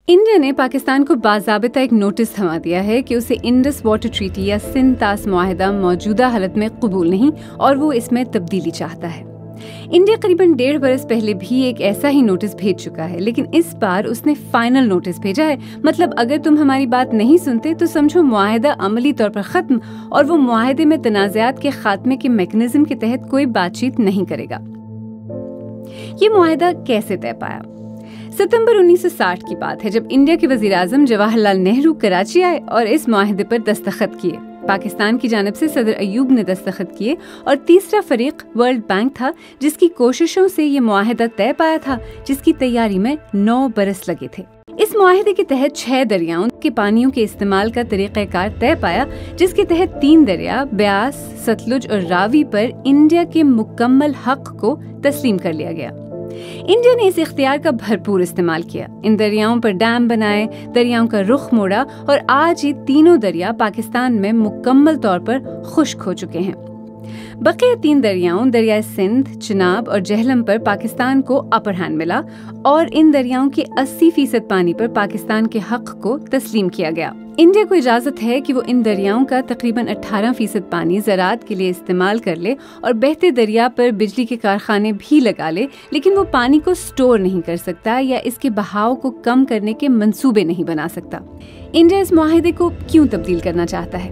India نے پاکستان کو باضابطہ ایک نوٹس تھما دیا ہے کہ اسے انڈس واٹر ٹریٹی یا سندھ طاس معاہدہ موجودہ حالت میں قبول نہیں اور وہ اس میں تبدیلی چاہتا ہے۔ انڈیا قریباً 1.5 برس پہلے بھی ایک ایسا ہی نوٹس بھیج چکا ہے، لیکن اس بار اس نے فائنل نوٹس بھیجا ہے۔ مطلب اگر تم ہماری بات نہیں سنتے تو سمجھو معاہدہ عملی طور پر ختم، اور وہ معاہدے میں تنازعات کے خاتمے کے میکانزم کے تحت کوئی بات چیت نہیں کرے گا۔ یہ معاہدہ کیسے طے پایا؟ ستمبر 1960 کی بات ہے جب انڈیا کے وزیر اعظم جواہر لال نہرو کراچی آئے اور اس معاہدے پر دستخط کیے۔ پاکستان کی جانب سے صدر ایوب نے دستخط کیے اور تیسرا فریق ورلڈ بینک تھا جس کی کوششوں سے یہ معاہدہ طے پایا تھا، جس کی تیاری میں 9 برس لگے تھے۔ اس معاہدے کے تحت 6 دریاؤں کے پانیوں کے استعمال کا طریقہ کار طے پایا، جس کے تحت 3 دریا بیاس، ستلج اور راوی پر انڈیا کے مکمل حق کو تسلیم کر لیا گیا۔ انڈیا نے اس اختیار کا بھرپور استعمال کیا، ان دریاؤں پر ڈیم بنائے، دریاؤں کا رخ موڑا اور آج یہ تینوں دریا پاکستان میں مکمل طور پر خشک ہو چکے ہیں۔ بقیہ 3 دریاؤں دریائے سندھ، چناب اور جہلم پر پاکستان کو اپر ہینڈ ملا اور ان دریاؤں کے 80% پانی پر پاکستان کے حق کو تسلیم کیا گیا۔ انڈیا کو اجازت ہے کہ وہ ان دریاؤں کا تقریباً 18% پانی زراعت کے لیے استعمال کر لے اور بہتے دریا پر بجلی کے کارخانے بھی لگا لے، لیکن وہ پانی کو سٹور نہیں کر سکتا یا اس کے بہاؤ کو کم کرنے کے منصوبے نہیں بنا سکتا۔ انڈیا اس معاہدے کو کیوں تبدیل کرنا چاہتا ہے؟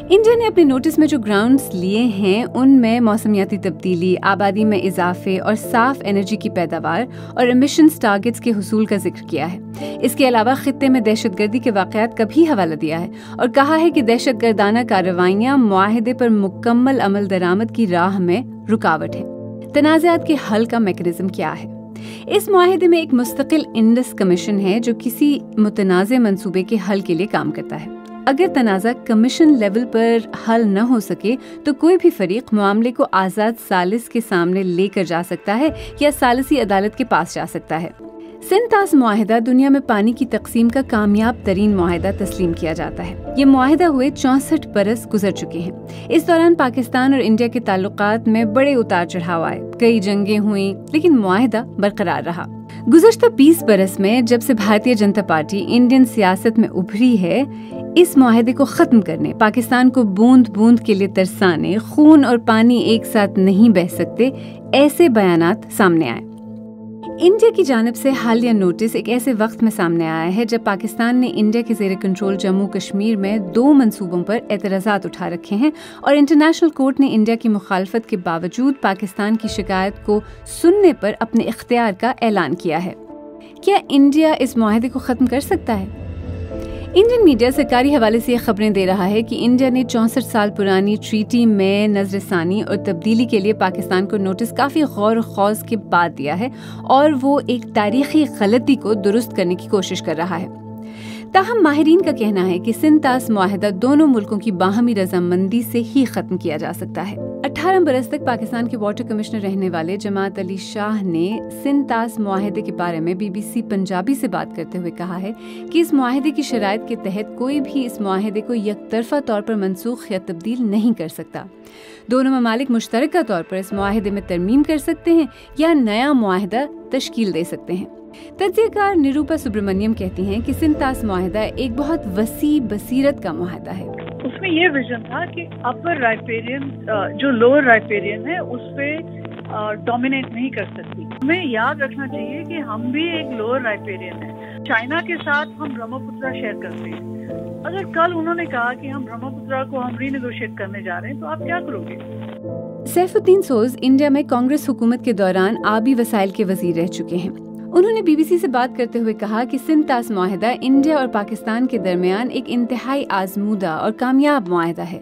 انڈیا نے اپنے نوٹس میں جو گراؤنڈز لیے ہیں ان میں موسمیاتی تبدیلی، آبادی میں اضافے اور صاف انرجی کی پیداوار اور ایمیشنز ٹارگٹس کے حصول کا ذکر کیا ہے۔ اس کے علاوہ خطے میں دہشت گردی کے واقعات کا بھی حوالہ دیا ہے اور کہا ہے کہ دہشت گردانہ کارروائیاں معاہدے پر مکمل عمل درآمد کی راہ میں رکاوٹ ہیں۔ تنازعات کے حل کا میکانزم کیا ہے؟ اس معاہدے میں ایک مستقل انڈس کمیشن ہے جو کسی متنازع منصوبے کے حل کے لیے کام کرتا ہے۔ اگر تنازع کمیشن لیول پر حل نہ ہو سکے تو کوئی بھی فریق معاملے کو آزاد ثالث کے سامنے لے کر جا سکتا ہے یا ثالثی عدالت کے پاس جا سکتا ہے۔ سندھ طاس معاہدہ دنیا میں پانی کی تقسیم کا کامیاب ترین معاہدہ تسلیم کیا جاتا ہے۔ یہ معاہدہ ہوئے 64 برس گزر چکے ہیں۔ اس دوران پاکستان اور انڈیا کے تعلقات میں بڑے اتار چڑھاؤ آئے، کئی جنگیں ہوئیں، لیکن معاہدہ برقرار رہا۔ گزشتہ 20 برس میں جب سے بھارتیہ جنتا پارٹی انڈین سیاست میں ابھری ہے، اس معاہدے کو ختم کرنے، پاکستان کو بوند بوند کے لیے ترسانے، خون اور پانی ایک ساتھ نہیں بہہ سکتے، ایسے بیانات سامنے آئے۔ انڈیا کی جانب سے حالیہ نوٹس ایک ایسے وقت میں سامنے آیا ہے جب پاکستان نے انڈیا کے زیر کنٹرول جموں کشمیر میں 2 منصوبوں پر اعتراضات اٹھا رکھے ہیں اور انٹرنیشنل کورٹ نے انڈیا کی مخالفت کے باوجود پاکستان کی شکایت کو سننے پر اپنے اختیار کا اعلان کیا ہے۔ کیا انڈیا اس معاہدے کو ختم کر سکتا ہے؟ انڈین میڈیا سرکاری حوالے سے یہ خبریں دے رہا ہے کہ انڈیا نے 64 سال پرانی ٹریٹی میں نظر ثانی اور تبدیلی کے لیے پاکستان کو نوٹس کافی غور و خوض کے بعد دیا ہے اور وہ ایک تاریخی غلطی کو درست کرنے کی کوشش کر رہا ہے۔ تاہم ماہرین کا کہنا ہے کہ سندھ طاس معاہدہ دونوں ملکوں کی باہمی رضامندی سے ہی ختم کیا جا سکتا ہے۔ 18 برس تک پاکستان کے واٹر کمشنر رہنے والے جماعت علی شاہ نے سندھ طاس معاہدے کے بارے میں BBC پنجابی سے بات کرتے ہوئے کہا ہے کہ اس معاہدے کی شرائط کے تحت کوئی بھی اس معاہدے کو یک طرفہ طور پر منسوخ یا تبدیل نہیں کر سکتا۔ دونوں ممالک مشترکہ طور پر اس معاہدے میں ترمیم کر سکتے ہیں یا نیا معاہدہ تشکیل دے سکتے ہیں۔ تجزیہ کار نروپا سبرمنیم کہتی ہیں کہ سندھ طاس معاہدہ ایک بہت وسیع بصیرت کا معاہدہ ہے۔ اس میں یہ ویژن تھا کہ اپر رائپیرین جو لوور رائپیرین ہے اس پہ ڈومینیٹ نہیں کر سکتی۔ ہمیں یاد رکھنا چاہیے کہ ہم بھی ایک لوور رائپیرین ہیں۔ چائنا کے ساتھ ہم برہمپترا شیئر کرتے ہیں۔ اگر کل انہوں نے کہا کہ ہم برہمپترا کو ہم ری نیگوشیٹ کرنے جا رہے ہیں تو آپ کیا کرو گے؟ سیف الدین سوز انڈیا میں کانگریس حکومت کے دوران آبی وسائل کے وزیر رہ چکے ہیں۔ انہوں نے BBC سے بات کرتے ہوئے کہا کہ سندھ طاس معاہدہ انڈیا اور پاکستان کے درمیان ایک انتہائی آزمودہ اور کامیاب معاہدہ ہے۔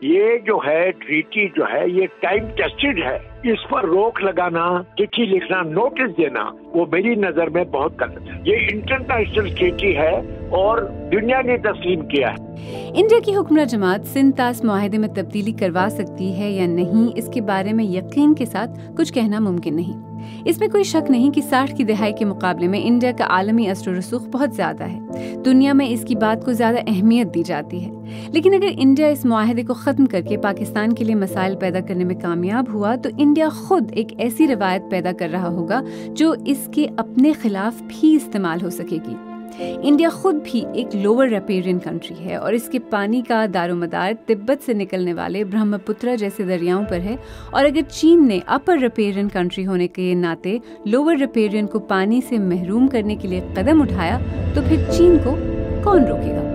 یہ جو ہے ٹریٹی جو ہے یہ ٹائم ٹیسٹڈ ہے۔ اس پر روک لگانا، چٹھی لکھنا، نوٹس دینا وہ میری نظر میں بہت غلط ہے۔ یہ انٹرنیشنل ٹریٹی ہے اور دنیا نے تسلیم کیا ہے۔ انڈیا کی حکمراں جماعت سندھ طاس معاہدے میں تبدیلی کروا سکتی ہے یا نہیں، اس کے بارے میں یقین کے ساتھ کچھ کہنا ممکن نہیں۔ اس میں کوئی شک نہیں کہ 60 کی دہائی کے مقابلے میں انڈیا کا عالمی اثر و رسوخ بہت زیادہ ہے۔ دنیا میں اس کی بات کو زیادہ اہمیت دی جاتی ہے۔ لیکن اگر انڈیا اس معاہدے کو ختم کر کے پاکستان کے لیے مسائل پیدا کرنے میں کامیاب ہوا تو انڈیا خود ایک ایسی روایت پیدا کر رہا ہوگا جو اس کے اپنے خلاف بھی استعمال ہو سکے گی۔ انڈیا خود بھی ایک لوور ریپیرین کنٹری ہے اور اس کے پانی کا دارومدار تبت سے نکلنے والے برہم پترا جیسے دریاؤں پر ہے، اور اگر چین نے اپر ریپیرین کنٹری ہونے کے ناطے لوور ریپیرین کو پانی سے محروم کرنے کے لیے قدم اٹھایا تو پھر چین کو کون روکے گا؟